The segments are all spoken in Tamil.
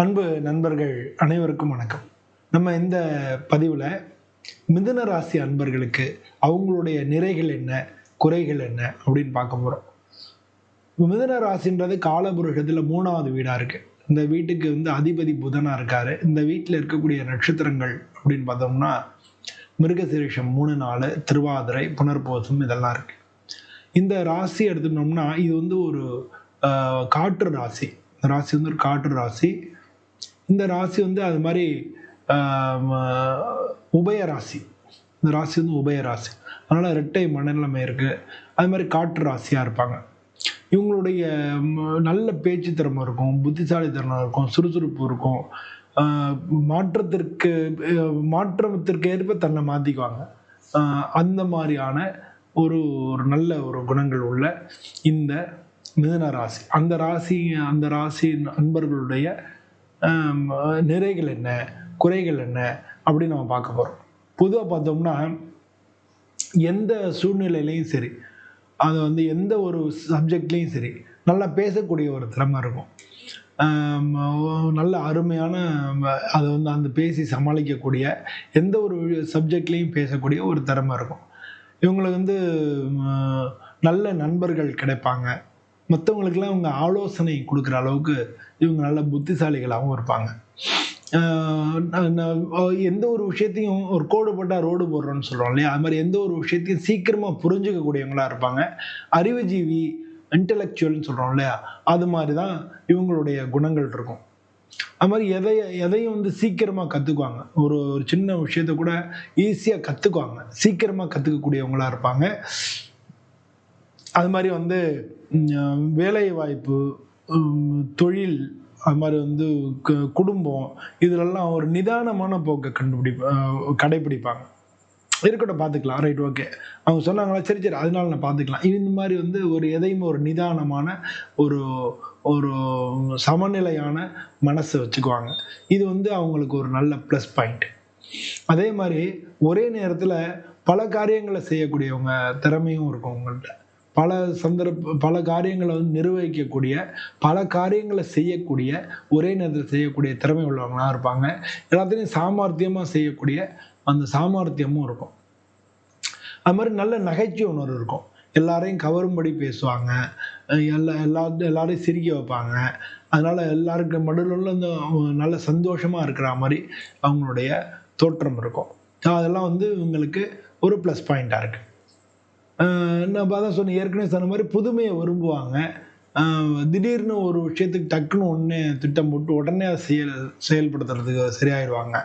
அன்பு நண்பர்கள் அனைவருக்கும் வணக்கம். நம்ம இந்த பதிவில் மிதுன ராசி அன்பர்களுக்கு அவங்களுடைய நிறைகள் என்ன, குறைகள் என்ன அப்படின்னு பார்க்க போகிறோம். மிதுன ராசின்றது காலபுருஷத்தில் 3வது வீடாக இருக்கு. இந்த வீட்டுக்கு அதிபதி புதனாக இருக்காரு. இந்த வீட்டில் இருக்கக்கூடிய நட்சத்திரங்கள் அப்படின்னு பார்த்தோம்னா மிருகசீரிஷம் 3 4 திருவாதிரை புனர்பூசம் இதெல்லாம் இருக்கு. இந்த ராசி எடுத்துட்டோம்னா இது ஒரு காற்று ராசி. இந்த ராசி ஒரு காற்று ராசி. இந்த ராசி அது மாதிரி உபய ராசி. இந்த ராசி உபய ராசி. அதனால இரட்டை மனநிலைமை இருக்கு. அது மாதிரி காற்று ராசியா இருப்பாங்க. இவங்களுடைய நல்ல பேச்சு திறமை இருக்கும், புத்திசாலித்தனம் இருக்கும், சுறுசுறுப்பு இருக்கும். மாற்றத்திற்கு ஏற்ப தன்னை மாத்திக்குவாங்க. அந்த மாதிரியான ஒரு நல்ல ஒரு குணங்கள் உள்ள இந்த மிதுன ராசி. அந்த ராசி அன்பர்களுடைய நிறைகள் என்ன, குறைகள் என்ன அப்படின்னு நம்ம பார்க்க போறோம். பொதுவாக பார்த்தோம்னா எந்த சூழ்நிலையிலையும் சரி, அது எந்த ஒரு சப்ஜெக்ட்லையும் சரி, நல்லா பேசக்கூடிய ஒரு திறமை இருக்கும். நல்ல அருமையான அதை அந்த பேசி சமாளிக்கக்கூடிய எந்த ஒரு சப்ஜெக்ட்லையும் பேசக்கூடிய ஒரு திறமை இருக்கும். இவங்களுக்கு நல்ல நண்பர்கள் கிடைப்பாங்க. மற்றவங்களுக்கெல்லாம் இவங்க ஆலோசனை கொடுக்குற அளவுக்கு இவங்க நல்ல புத்திசாலிகளாகவும் இருப்பாங்க. எந்த ஒரு விஷயத்தையும் ஒரு கோடு போட்டால் ரோடு போடுறோன்னு சொல்கிறோம் இல்லையா, அது மாதிரி எந்த ஒரு விஷயத்தையும் சீக்கிரமாக புரிஞ்சுக்கக்கூடியவங்களா இருப்பாங்க. அறிவுஜீவி, இன்டெலெக்சுவல்னு சொல்கிறோம் இல்லையா, அது மாதிரி தான் இவங்களுடைய குணங்கள் இருக்கும். அது மாதிரி எதையும் சீக்கிரமாக கற்றுக்குவாங்க. ஒரு சின்ன விஷயத்த கூட ஈஸியாக கற்றுக்குவாங்க, சீக்கிரமாக கற்றுக்கக்கூடியவங்களா இருப்பாங்க. அது மாதிரி வேலை வாய்ப்பு, தொழில், அது மாதிரி குடும்பம், இதுலெல்லாம் ஒரு நிதானமான போக்கை கடைபிடிப்பாங்க. இருக்கட்டும், பார்த்துக்கலாம், ரைட், ஓகே, அவங்க சொன்னாங்களா, சரி சரி அதனால நான் பார்த்துக்கலாம். இந்த மாதிரி ஒரு எதையுமே ஒரு நிதானமான ஒரு ஒரு சமநிலையான மனசை வச்சுக்குவாங்க. இது அவங்களுக்கு ஒரு நல்ல ப்ளஸ் பாயிண்ட். அதே மாதிரி ஒரே நேரத்தில் பல காரியங்களை செய்யக்கூடியவங்க திறமையும் இருக்கும் உங்கள்கிட்ட. பல காரியங்களை நிர்வகிக்கக்கூடிய, பல காரியங்களை செய்யக்கூடிய, ஒரே நேரத்தில் செய்யக்கூடிய திறமை உள்ளவங்களா இருப்பாங்க. எல்லாத்தையும் சாமர்த்தியமாக செய்யக்கூடிய அந்த சாமர்த்தியமும் இருக்கும். அது மாதிரி நல்ல நகைச்சுவை உணர்வு இருக்கும். எல்லாரையும் கவரும்படி பேசுவாங்க, எல்லாரையும் சிரிக்க வைப்பாங்க. அதனால எல்லாருக்கும் நடுவில் நல்ல சந்தோஷமா இருக்கிற மாதிரி அவங்களுடைய தோற்றம் இருக்கும். அதெல்லாம் இவங்களுக்கு ஒரு ப்ளஸ் பாயிண்டா இருக்கு. நான் அதான் சொன்னேன், ஏற்கனவே சொன்ன மாதிரி புதுமையை விரும்புவாங்க. திடீர்னு ஒரு விஷயத்துக்கு டக்குன்னு உடனே திட்டம் போட்டு உடனே அதை செயல்படுத்துறதுக்கு சரியாயிடுவாங்க.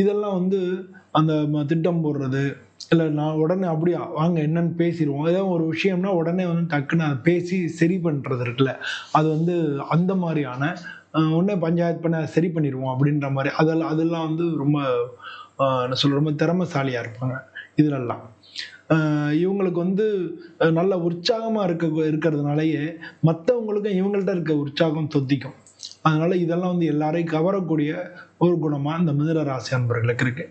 இதெல்லாம் அந்த திட்டம் போடுறது, இல்லை நான் உடனே அப்படியா வாங்க என்னன்னு பேசிடுவோம், ஏதோ ஒரு விஷயம்னா உடனே டக்குன்னு அதை பேசி சரி பண்ணுறது இருக்குல்ல, அது அந்த மாதிரியான உடனே பஞ்சாயத்து பண்ண சரி பண்ணிடுவோம் அப்படின்ற மாதிரி அதெல்லாம் ரொம்ப என்ன சொல்ற, ரொம்ப திறமைசாலியாக இருப்பாங்க. இதுலெல்லாம் இவங்களுக்கு நல்ல உற்சாகமா இருக்கிறதுனாலயே மற்றவங்களுக்கும் இவங்கள்ட்ட இருக்க உற்சாகம் தொத்திக்கும். அதனால இதெல்லாம் எல்லாரையும் கவரக்கூடிய ஒரு குணமா இந்த மிதுன ராசி அன்பர்களுக்கு இருக்கு.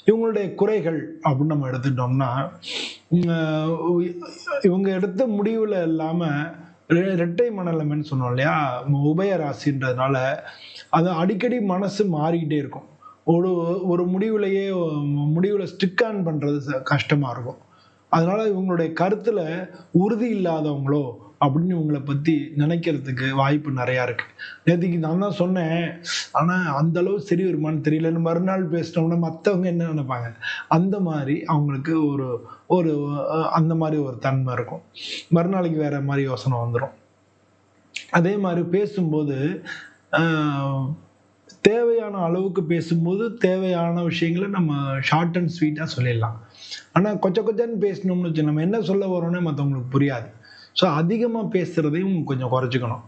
இவங்களுடைய குறைகள் அப்படின்னு நம்ம எடுத்துட்டோம்னா, இவங்க எடுத்த முடிவுல இல்லாம இரட்டை மனநிலைமைன்னு சொன்னோம் இல்லையா, உபய ராசின்றதுனால அது அடிக்கடி மனசு மாறிக்கிட்டே இருக்கும். ஒரு முடிவுல ஸ்டிக் ஆன் பண்றது கஷ்டமா இருக்கும். அதனால இவங்களுடைய கருத்துல உறுதி இல்லாதவங்களோ அப்படின்னு இவங்களை பத்தி நினைக்கிறதுக்கு வாய்ப்பு நிறைய இருக்கு. நேற்றுக்கு நான் தான் சொன்னேன், ஆனா அந்த அளவு சரி வருமானு தெரியலன்னு மறுநாள் பேசினோம்னா மற்றவங்க என்ன நினைப்பாங்க, அந்த மாதிரி அவங்களுக்கு ஒரு அந்த மாதிரி ஒரு தன்மை இருக்கும். மறுநாளைக்கு வேற மாதிரி யோசனை வந்துடும். அதே மாதிரி பேசும்போது தேவையான அளவுக்கு பேசும்போது தேவையான விஷயங்களை நம்ம ஷார்ட் அண்ட் ஸ்வீட்டாக சொல்லிடலாம். ஆனால் கொச்சன்னு பேசணும்னு வச்சு நம்ம என்ன சொல்ல வரோன்னே மற்றவங்களுக்கு புரியாது. ஸோ அதிகமாக பேசுறதையும் கொஞ்சம் குறைச்சிக்கணும்.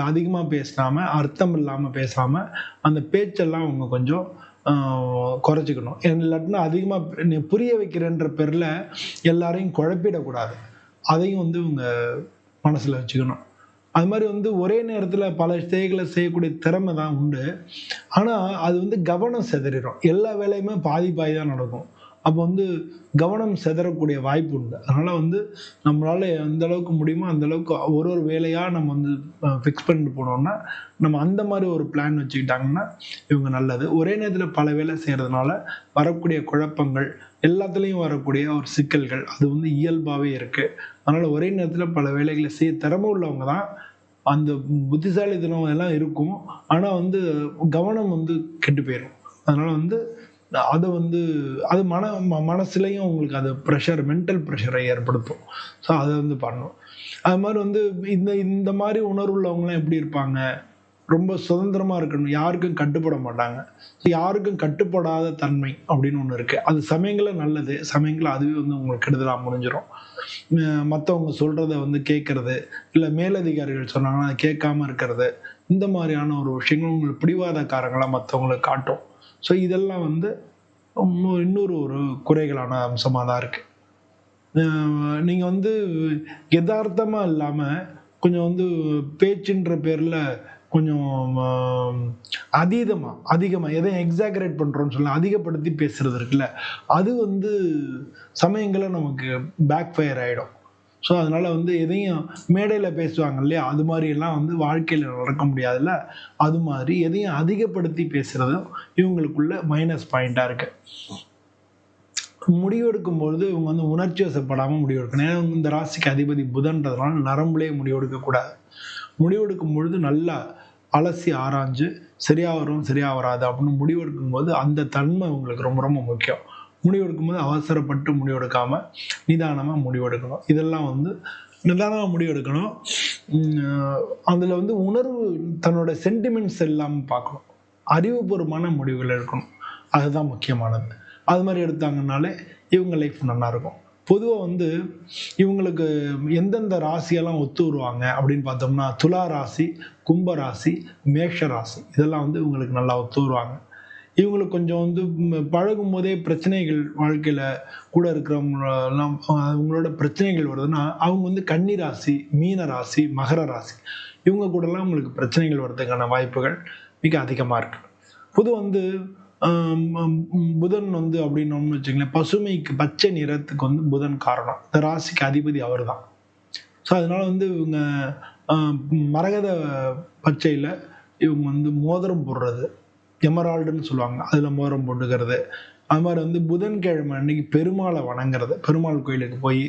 அதிகமாக பேசாமல், அர்த்தம் இல்லாமல் பேசாமல் அந்த பேச்செல்லாம் அவங்க கொஞ்சம் குறைச்சிக்கணும். இல்லாட்டினா அதிகமாக புரிய வைக்கிறேன்ற பேரில் எல்லாரையும் குழப்பிடக்கூடாது. அதையும் இவங்க மனசில் வச்சுக்கணும். அது மாதிரி ஒரே நேரத்தில் பல செயல்களை செய்யக்கூடிய திறமை தான் உண்டு. ஆனால் அது கவனம் சிதறிடும். எல்லா வேலையுமே பாதி தான் நடக்கும். அப்போ வந்து கவனம் சிதறக்கூடிய வாய்ப்பு உண்டு. அதனால வந்து நம்மளால எந்த அளவுக்கு முடியுமோ அந்த அளவுக்கு ஒரு ஒரு வேலையா நம்ம வந்து ஃபிக்ஸ் பண்ணிட்டு போனோம்னா, நம்ம அந்த மாதிரி ஒரு பிளான் வச்சுக்கிட்டாங்கன்னா இவங்க நல்லது. ஒரே நேரத்துல பல வேலை செய்றதுனால வரக்கூடிய குழப்பங்கள், எல்லாத்துலயும் வரக்கூடிய ஒரு சிக்கல்கள் அது வந்து இயல்பாவே இருக்கு. அதனால ஒரே நேரத்துல பல வேலைகள செய்ய திறமை உள்ளவங்க தான் அந்த புத்திசாலித்தனம் எல்லாம் இருக்கும். ஆனா வந்து கவனம் வந்து கெட்டு போயிரும். அதனால வந்து அத வந்து அது மனசுலயும் உங்களுக்கு அது மென்டல் பிரஷரை ஏற்படுத்தும். ஸோ அத வந்து பண்ணணும். அது மாரி வந்து இந்த இந்த மாரி உணர்வு உள்ளவங்கலாம் எப்படி இருப்பாங்க? ரொம்ப சுதந்திரமா இருக்கணும். யாருக்கும் கட்டுப்பட மாட்டாங்க. யாருக்கும் கட்டுப்படாத தன்மை அப்படின்னு ஒண்ணு இருக்கு. அது சமயங்கள்ல நல்லது. சமயங்கள்ல அதுவே வந்து உங்களுக்கு கெடுதலா முடிஞ்சிரும். மத்தவங்க சொல்றத வந்து கேட்கறது, இல்ல மேலதிகாரிகள் சொன்னாங்கன்னா அத கேட்காம இருக்கிறது. இந்த மாரியான ஒரு விஷயங்கள் உங்களுக்கு பிடிவாதக்காரங்களா மத்தவங்களுக்கு காட்டும். ஸோ இதெல்லாம் வந்து இன்னொரு ஒரு குறைகளான அம்சமா தான் இருக்கு. நீங்க வந்து எதார்த்தமா இல்லாம, கொஞ்சம் வந்து பேச்சுன்ற பேர்ல கொஞ்சம் அ அதிகமா எதையும் எக்ஸாகரேட் பண்றோம்னு சொல்லலாம். அதிகப்படுத்தி பேசுறது இருக்குல்ல, அது வந்து சமயங்கள்ல நமக்கு பேக் ஃபயர் ஆயிடும். ஸோ அதனால வந்து எதையும் மேடையில பேசுவாங்க இல்லையா? அது மாரியெல்லாம் வந்து வாழ்க்கையில நடக்க முடியாதுல்ல. அது மாதிரி எதையும் அதிகப்படுத்தி பேசுறதும் இவங்களுக்குள்ள மைனஸ் பாயிண்ட்டா இருக்கு. முடிவெடுக்கும் பொழுது இவங்க வந்து உணர்ச்சி வசப்படாம முடிவெடுக்கணும். ஏன்னா இந்த ராசிக்கு அதிபதி புதன்றதுனால நரம்புலயே முடிவெடுக்கக் கூடாது. முடிவெடுக்கும் பொழுது நல்லா அலசி ஆராய்ஞ்சு சரியா வரும், சரியா வராது அப்படின்னு முடிவெடுக்கும்போது அந்த தன்மை உங்களுக்கு ரொம்ப ரொம்ப முக்கியம். முடிவெடுக்கும்போது அவசரப்பட்டு முடிவெடுக்காம நிதானமா முடிவெடுக்கணும். இதெல்லாம் வந்து நிதானமா முடிவெடுக்கணும். அதுல வந்து உணர்வு தன்னோட சென்டிமெண்ட்ஸ் இல்லாம பார்க்கணும். அறிவுபூர்வமான முடிவுகள் எடுக்கணும். அதுதான் முக்கியமானது. அது மாதிரி எடுத்தாங்கனாலே இவங்க லைஃப் நல்லா இருக்கும். பொதுவா வந்து இவங்களுக்கு எந்தெந்த ராசியெல்லாம் ஒத்து வருவாங்க அப்படின்னு பார்த்தோம்னா, துலா ராசி, கும்ப ராசி, மேஷ ராசி இதெல்லாம் வந்து இவங்களுக்கு நல்லா ஒத்து வருவாங்க. இவங்களுக்கு கொஞ்சம் வந்து பழகும்போதே பிரச்சனைகள் வாழ்க்கையில கூட இருக்கிறவங்கலாம் அவங்களோட பிரச்சனைகள் வருதுன்னா, அவங்க வந்து கன்னி ராசி, மீன ராசி, மகர ராசி இவங்க கூடலாம் உங்களுக்கு பிரச்சனைகள் வர்றதுக்கான வாய்ப்புகள் மிக அதிகமா இருக்கு. பொதுவா வந்து புதன் வந்து அப்படின்னோம்னு வச்சுக்கங்களேன், பசுமைக்கு பச்சை நிறத்துக்கு வந்து புதன் காரணம். இந்த ராசிக்கு அதிபதி அவர்தான். ஸோ அதனால வந்து இவங்க அ மரகத பச்சையில இவங்க வந்து மோதிரம் போடுறது, எமரால்டுன்னு சொல்லுவாங்க. அதுல மோதிரம் போட்டுக்கிறது. அது மாரி வந்து புதன்கிழமை அன்னைக்கு பெருமாள வணங்குறது. பெருமாள் கோயிலுக்கு போயி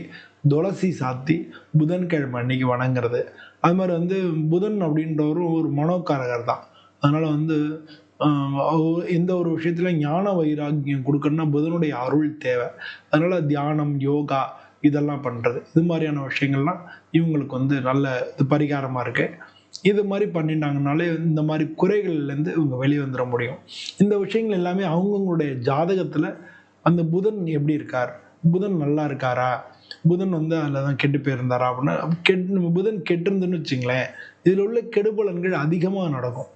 துளசி சாத்தி புதன்கிழமை அன்னைக்கு வணங்குறது. அது மாரி வந்து புதன் அப்படின்றவரும் ஒரு மனோகாரகர் தான். அதனால வந்து அ எந்த ஒரு விஷயத்திலும் ஞான வைராக்கியம் குடுக்கணும்னா புதனுடைய அருள் தேவை. அதனால தியானம், யோகா இதெல்லாம் பண்றது. இது மாரியான விஷயங்கள்லாம் இவங்களுக்கு வந்து நல்ல பரிகாரமா இருக்கு. இது மாரி பண்ணிட்டாங்கனாலே இந்த மாரி குறைகள்லேருந்து இவங்க வெளிய வந்துர முடியும். இந்த விஷயங்கள் எல்லாமே அவங்கவங்களுடைய ஜாதகத்துல அந்த புதன் எப்படி இருக்கார்? புதன் நல்லா இருக்காரா? புதன் வந்து அதுல தான் கெட்டு போயிருந்தாரா? அப்படின்னா புதன் கெட்டிருந்துன்னு வச்சுக்கங்களேன், இதுல உள்ள கெடுபலன்கள் அதிகமா நடக்கும்.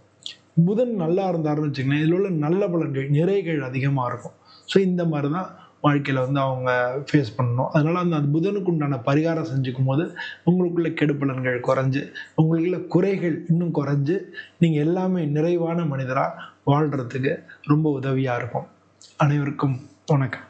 புதன் நல்லா இருந்தாருன்னு வச்சுக்கங்களேன், இதுல உள்ள நல்ல பலன்கள், நிறைகள் அதிகமா இருக்கும். ஸோ இந்த மாரி தான் வாழ்க்கையில வந்து அவங்க ஃபேஸ் பண்ணணும். அதனால அந்த புதனுக்கு உண்டான பரிகாரம் செஞ்சுக்கும்போது, உங்களுக்குள்ள கெடுபலன்கள் குறைஞ்சு, உங்களுக்குள்ள குறைகள் இன்னும் குறைஞ்சு, நீங்க எல்லாமே நிறைவான மனிதரா வாழ்றதுக்கு ரொம்ப உதவியா இருக்கும். அனைவருக்கும் வணக்கம்.